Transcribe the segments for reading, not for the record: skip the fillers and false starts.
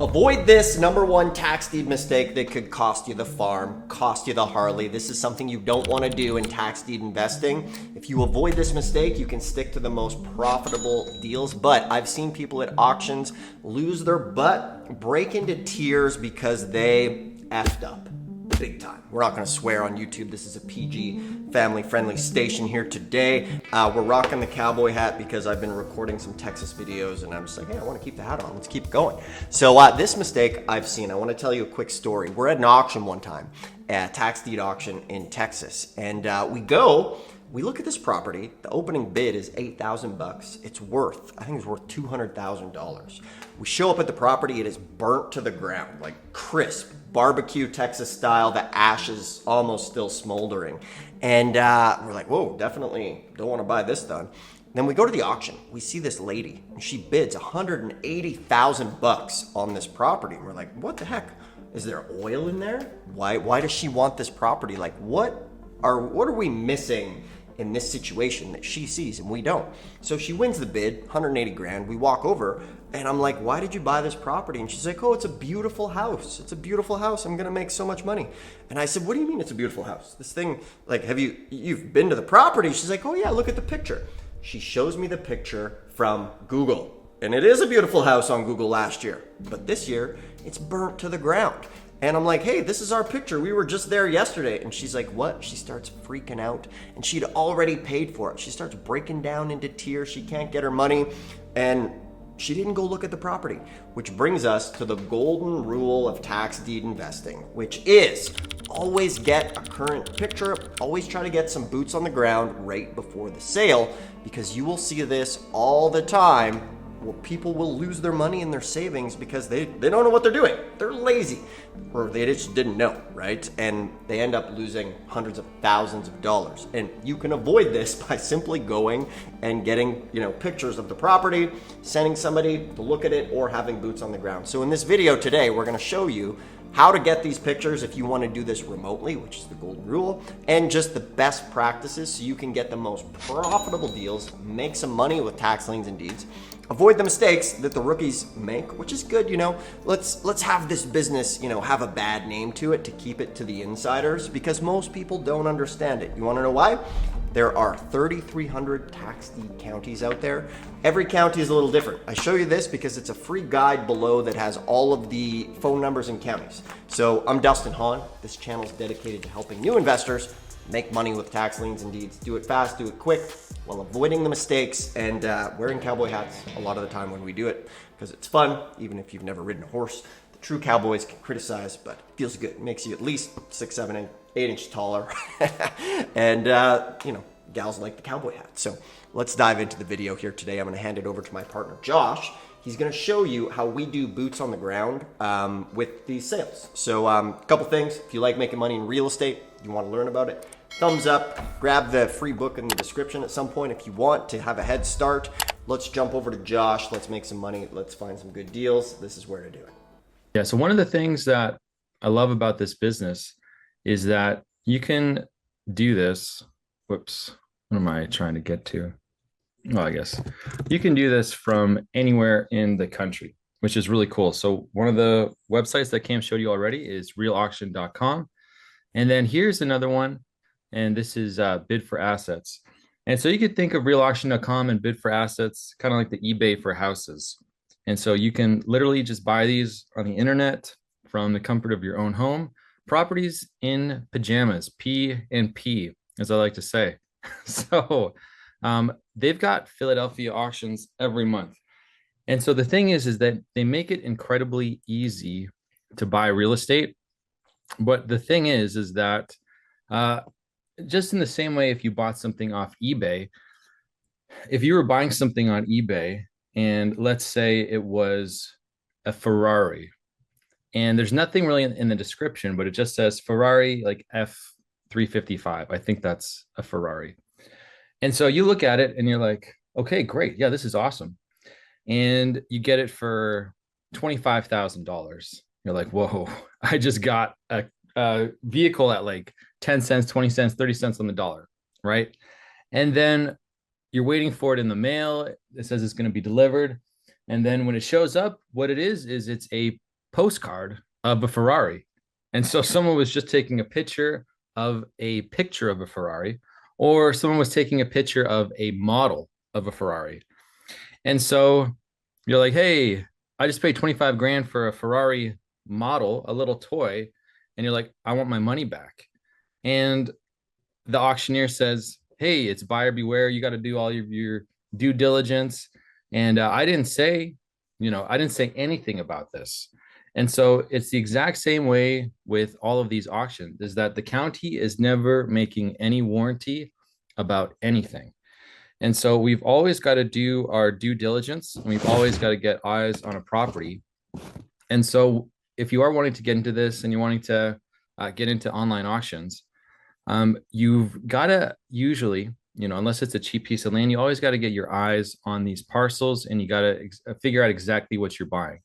Avoid this number one tax deed mistake that could cost you the farm, cost you the Harley. This is something you don't want to do in tax deed investing. If you avoid this mistake, you can stick to the most profitable deals. But I've seen people at auctions lose their butt, break into tears because they effed up big time. We're not going to swear on YouTube. This is a PG, family-friendly station here today. We're rocking the cowboy hat because I've been recording some Texas videos, and I'm just like, hey, I want to keep the hat on. Let's keep going. So this mistake I've seen, I want to tell you a quick story. We're at an auction one time, a tax deed auction in Texas, and we look at this property. The opening bid is $8,000. It's worth, I think it's worth $200,000. We show up at the property. It is burnt to the ground, like crisp, barbecue Texas style. The ash is almost still smoldering. And we're like, whoa, definitely don't want to buy this done. Then we go to the auction. We see this lady, and she bids $180,000 on this property. And we're like, what the heck? Is there oil in there? Why does she want this property? Like, what are we missing in this situation that she sees and we don't? So she wins the bid, 180 grand. We walk over and I'm like, why did you buy this property? And she's like, oh, it's a beautiful house. It's a beautiful house. I'm going to make so much money. And I said, what do you mean it's a beautiful house? This thing, like, you've been to the property? She's like, oh yeah, look at the picture. She shows me the picture from Google. And it is a beautiful house on Google last year. But this year, it's burnt to the ground. And I'm like, hey, this is our picture. We were just there yesterday. And she's like, what? She starts freaking out. And she'd already paid for it. She starts breaking down into tears. She can't get her money. And she didn't go look at the property. Which brings us to the golden rule of tax deed investing, which is always get a current picture. Always try to get some boots on the ground right before the sale, because you will see this all the time. Well, people will lose their money and their savings because they don't know what they're doing. They're lazy, or they just didn't know, right? And they end up losing hundreds of thousands of dollars. And you can avoid this by simply going and getting, pictures of the property, sending somebody to look at it, or having boots on the ground. So in this video today, we're going to show you how to get these pictures if you want to do this remotely, which is the golden rule, and just the best practices so you can get the most profitable deals, make some money with tax liens and deeds, avoid the mistakes that the rookies make, which is good. Let's have this business, have a bad name to it to keep it to the insiders, because most people don't understand it. You want to know why? There are 3,300 tax deed counties out there. Every county is a little different. I show you this because it's a free guide below that has all of the phone numbers and counties. So I'm Dustin Hahn. This channel is dedicated to helping new investors make money with tax liens and deeds. Do it fast, do it quick, while avoiding the mistakes and wearing cowboy hats a lot of the time when we do it, because it's fun. Even if you've never ridden a horse, the true cowboys can criticize, but it feels good. It makes you at least 6, 7, 8 inches taller. And gals like the cowboy hat. So let's dive into the video here today. I'm going to hand it over to my partner Josh. He's going to show you how we do boots on the ground with these sales. So a couple things. If you like making money in real estate, you want to learn about it, thumbs up. Grab the free book in the description at some point if you want to have a head start. Let's jump over to Josh. Let's make some money. Let's find some good deals. This is where to do it. Yeah. So one of the things that I love about this business is that you can do this. Whoops. What am I trying to get to? Well, I guess you can do this from anywhere in the country, which is really cool. So one of the websites that Cam showed you already is realauction.com. And then here's another one. And this is Bid for Assets. And so you could think of realauction.com and Bid for Assets, kind of like the eBay for houses. And so you can literally just buy these on the internet from the comfort of your own home. Properties in pajamas, P and P, as I like to say. So they've got Philadelphia auctions every month. And so the thing is that they make it incredibly easy to buy real estate. But the thing is that just in the same way, if you bought something off eBay, if you were buying something on eBay, and let's say it was a Ferrari, and there's nothing really in the description, but it just says Ferrari, like F355. I think that's a Ferrari. And so you look at it and you're like, okay, great. Yeah, this is awesome. And you get it for $25,000. You're like, whoa, I just got a vehicle at like 10 cents, 20 cents, 30 cents on the dollar, right? And then you're waiting for it in the mail. It says it's going to be delivered. And then when it shows up, what it is it's a postcard of a Ferrari. And so someone was just taking a picture of a Ferrari, or someone was taking a picture of a model of a Ferrari. And so you're like, hey, I just paid 25 grand for a Ferrari model, a little toy. And you're like, I want my money back. And the auctioneer says, hey, it's buyer beware. You got to do all your due diligence. And I didn't say anything about this. And so it's the exact same way with all of these auctions, is that the county is never making any warranty about anything. And so we've always got to do our due diligence, and we've always got to get eyes on a property. And so if you are wanting to get into this and you're wanting to get into online auctions, you've got to usually, unless it's a cheap piece of land, you always got to get your eyes on these parcels, and you got to figure out exactly what you're buying.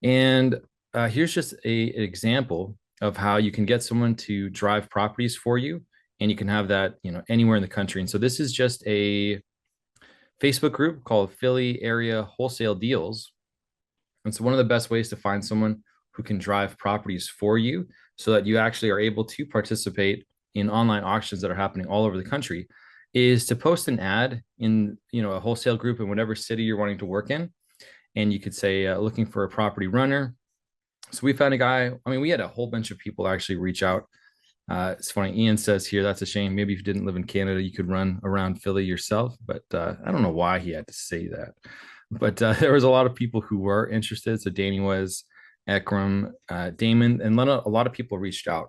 And here's just an example of how you can get someone to drive properties for you, and you can have that, anywhere in the country. And so this is just a Facebook group called Philly Area Wholesale Deals. And so one of the best ways to find someone who can drive properties for you so that you actually are able to participate in online auctions that are happening all over the country is to post an ad in, a wholesale group in whatever city you're wanting to work in. And you could say, looking for a property runner. So we found a guy. I mean, we had a whole bunch of people actually reach out. It's funny. Ian says here, that's a shame. Maybe if you didn't live in Canada, you could run around Philly yourself. But I don't know why he had to say that. But there was a lot of people who were interested. So Danny was, Ekram, Damon, and a lot of people reached out.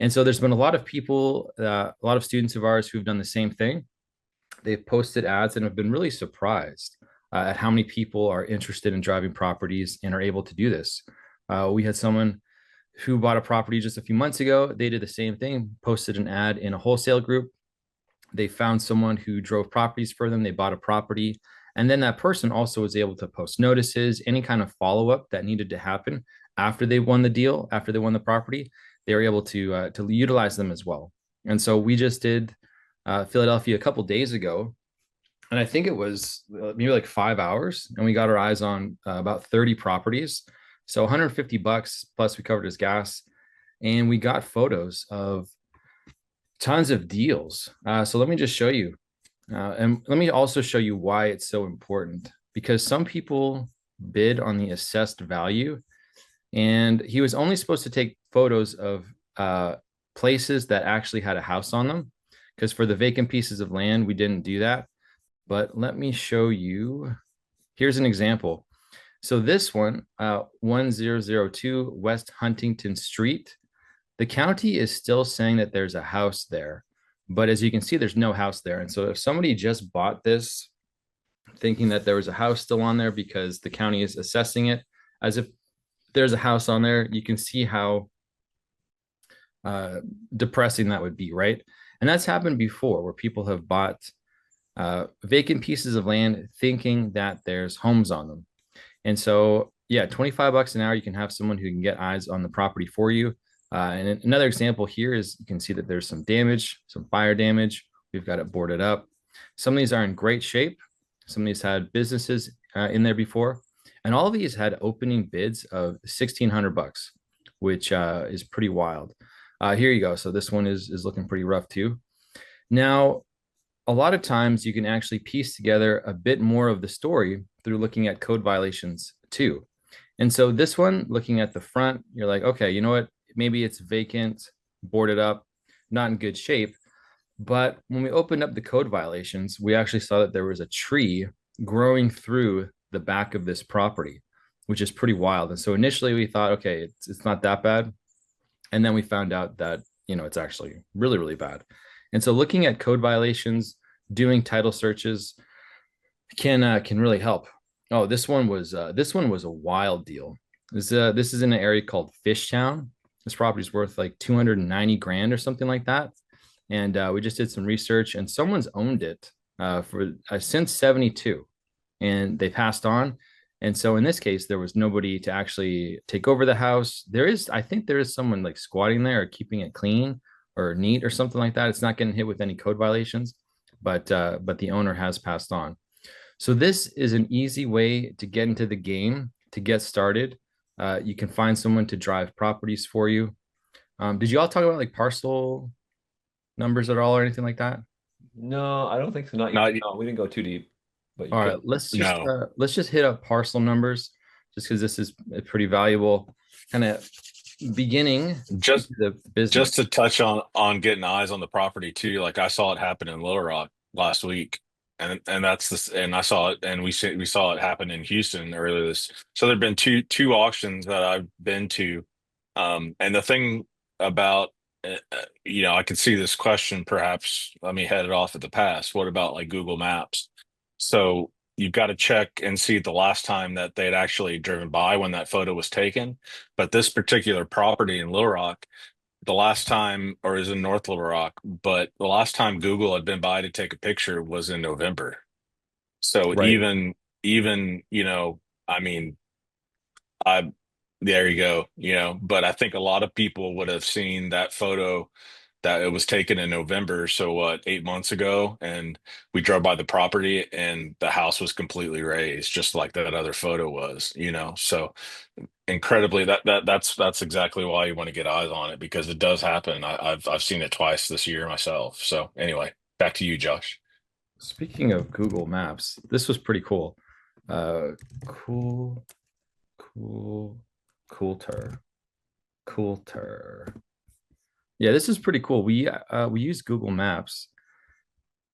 And so there's been a lot of people, a lot of students of ours who've done the same thing. They've posted ads and have been really surprised at how many people are interested in driving properties and are able to do this. We had someone who bought a property just a few months ago. They did the same thing, posted an ad in a wholesale group. They found someone who drove properties for them. They bought a property. And then that person also was able to post notices, any kind of follow-up that needed to happen after they won the deal, after they won the property. They were able to utilize them as well. And so we just did Philadelphia a couple days ago, and I think it was maybe like 5 hours, and we got our eyes on about 30 properties. So $150 plus we covered his gas, and we got photos of tons of deals. So let me just show you, and let me also show you why it's so important, because some people bid on the assessed value, and he was only supposed to take photos of places that actually had a house on them, because for the vacant pieces of land, we didn't do that. But let me show you. Here's an example. So this one, 1002 West Huntington Street, the county is still saying that there's a house there. But as you can see, there's no house there. And so if somebody just bought this thinking that there was a house still on there because the county is assessing it as if there's a house on there, you can see how depressing that would be, right? And that's happened before, where people have bought vacant pieces of land thinking that there's homes on them. And so, yeah, $25 an hour, you can have someone who can get eyes on the property for you. And another example here is you can see that there's some damage, some fire damage. We've got it boarded up. Some of these are in great shape. Some of these had businesses in there before. And all of these had opening bids of $1,600, which is pretty wild. Here you go. So this one is looking pretty rough too. Now, a lot of times you can actually piece together a bit more of the story through looking at code violations too. And so this one, looking at the front, you're like, okay, you know what? Maybe it's vacant, boarded up, not in good shape. But when we opened up the code violations, we actually saw that there was a tree growing through the back of this property, which is pretty wild. And so initially we thought, okay, it's not that bad. And then we found out that, it's actually really, really bad. And so looking at code violations, doing title searches can really help. Oh, this one was a wild deal. This is in an area called Fishtown. This property is worth like 290 grand or something like that. And we just did some research, and someone's owned it for since 72, and they passed on. And so in this case, there was nobody to actually take over the house. I think there is someone like squatting there or keeping it clean or neat or something like that. It's not getting hit with any code violations, but the owner has passed on. So this is an easy way to get into the game, to get started You can find someone to drive properties for you. Did you all talk about like parcel numbers at all or anything like that? No, I don't think so. Not yet. Not No, we didn't go too deep, but you All right, could. no. let's just hit up parcel numbers just because this is a pretty valuable kind of beginning Just the business. just to touch on getting eyes on the property too. Like I saw it happen in Little Rock last week, and that's this. And I saw it, and we saw it happen in Houston earlier this. So there've been two auctions that I've been to, and the thing about I could see this question perhaps. Let me head it off at the pass. What about like Google Maps? So you've got to check and see the last time that they had actually driven by when that photo was taken. But this particular property in Little Rock, the last time, or is in North Little Rock, but the last time Google had been by to take a picture was in November. So Right. even, I mean, I there you go, but I think a lot of people would have seen that photo that it was taken in November, so what, 8 months ago, and we drove by the property and the house was completely raised, just like that other photo was. So incredibly that's exactly why you want to get eyes on it because it does happen. I've seen it twice this year myself. So anyway, back to you, Josh. Speaking of Google Maps, this was pretty cool. Uh, cool, cool, coolter, coolter. Yeah, this is pretty cool. We use Google Maps.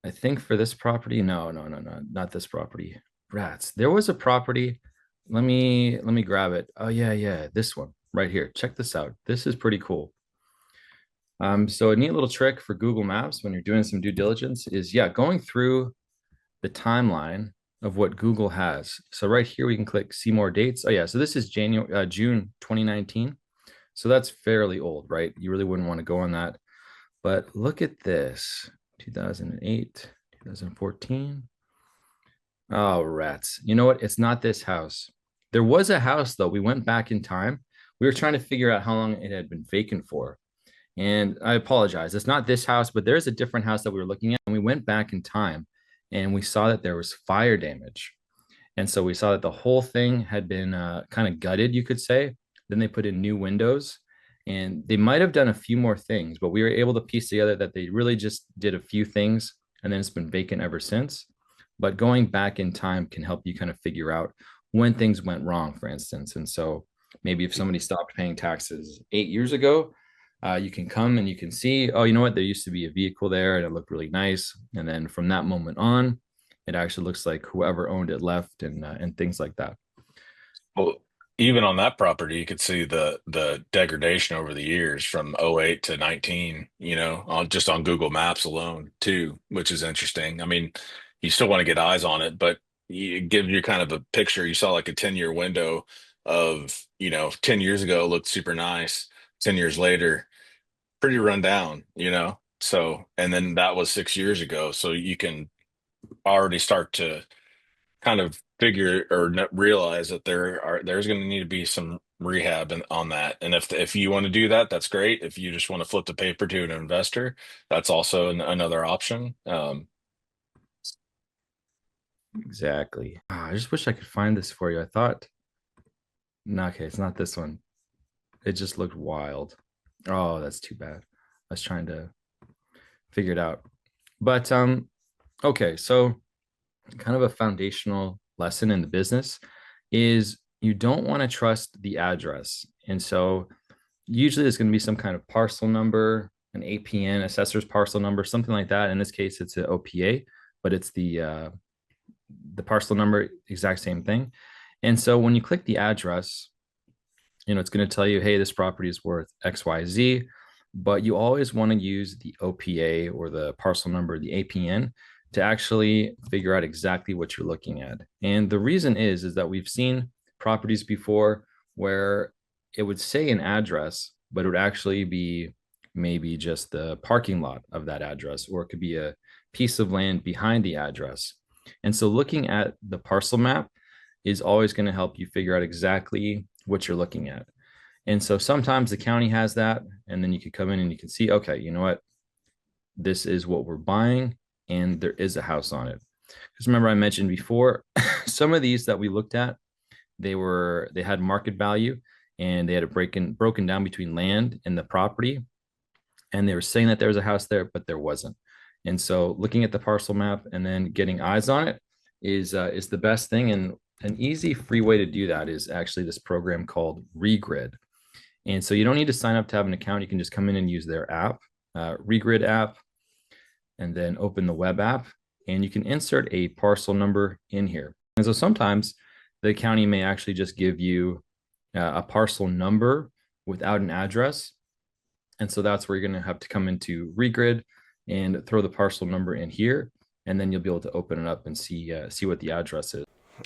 I think for this property. No, no, no, no, not this property. Rats. There was a property. Let me grab it. Oh yeah, yeah, this one right here. Check this out. This is pretty cool. So a neat little trick for Google Maps when you're doing some due diligence is, yeah, going through the timeline of what Google has. So right here we can click see more dates. Oh yeah, so this is June 2019. So that's fairly old, right? You really wouldn't want to go on that. But look at this. 2008, 2014. Oh, rats. You know what? It's not this house. There was a house though. We went back in time. We were trying to figure out how long it had been vacant for. And I apologize. It's not this house, but there's a different house that we were looking at. And we went back in time and we saw that there was fire damage. And so we saw that the whole thing had been kind of gutted, you could say. Then they put in new windows and they might have done a few more things, but we were able to piece together that they really just did a few things and then it's been vacant ever since. But going back in time can help you kind of figure out when things went wrong, for instance. And so maybe if somebody stopped paying taxes 8 years ago, you can come and you can see, oh, you know what? There used to be a vehicle there and it looked really nice. And then from that moment on, it actually looks like whoever owned it left and things like that. Well, even on that property, you could see the degradation over the years from '08 to 19, on just on Google Maps alone too, which is interesting. I mean, you still want to get eyes on it, but you give you kind of a picture. You saw like a 10-year window of, 10 years ago looked super nice. 10 years later, pretty run down. So, and then that was 6 years ago. So you can already start to kind of figure or realize that there's going to need to be some rehab on that. And if you want to do that, that's great. If you just want to flip the paper to an investor, that's also another option. Exactly. I just wish I could find this for you. I thought, no, okay, it's not this one. It just looked wild. Oh, that's too bad. I was trying to figure it out. But okay, so kind of a foundational lesson in the business is you don't want to trust the address. And so usually there's going to be some kind of parcel number, an APN, assessor's parcel number, something like that. In this case, it's an OPA, but it's the parcel number, exact same thing. And so when you click the address, it's going to tell you, hey, this property is worth XYZ, but you always want to use the OPA or the parcel number, the APN, to actually figure out exactly what you're looking at. And the reason is that we've seen properties before where it would say an address, but it would actually be maybe just the parking lot of that address, or it could be a piece of land behind the address. And so looking at the parcel map is always going to help you figure out exactly what you're looking at. And so sometimes the county has that, and then you can come in and you can see, okay, you know what? This is what we're buying, and there is a house on it. Because remember, I mentioned before, some of these that we looked at, they had market value, and they had it broken down between land and the property. And they were saying that there was a house there, but there wasn't. And so looking at the parcel map and then getting eyes on it is the best thing. And an easy free way to do that is actually this program called Regrid. And so you don't need to sign up to have an account. You can just come in and use their app, Regrid app, and then open the web app, and you can insert a parcel number in here. And so sometimes the county may actually just give you a parcel number without an address. And so that's where you're going to have to come into Regrid and throw the parcel number in here, and then you'll be able to open it up and see what the address is.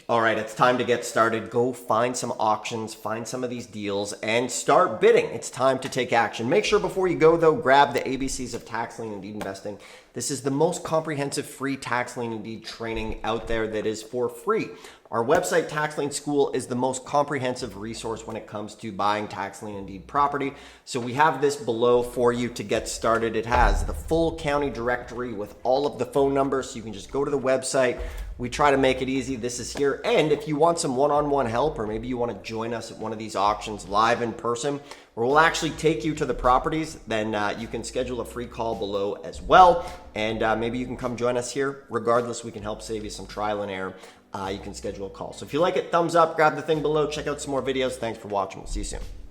All right, it's time to get started. Go find some auctions, find some of these deals, and start bidding. It's time to take action. Make sure before you go, though, grab the ABCs of tax lien and deed investing. This is the most comprehensive free tax lien and deed training out there that is for free. Our website, Tax Lien School, is the most comprehensive resource when it comes to buying tax lien and deed property. So we have this below for you to get started. It has the full county directory with all of the phone numbers, so you can just go to the website. We try to make it easy. This is here. And if you want some one-on-one help, or maybe you want to join us at one of these auctions live in person, where we'll actually take you to the properties, then you can schedule a free call below as well. And maybe you can come join us here. Regardless, we can help save you some trial and error. You can schedule a call. So if you like it, thumbs up, grab the thing below, check out some more videos. Thanks for watching. We'll see you soon.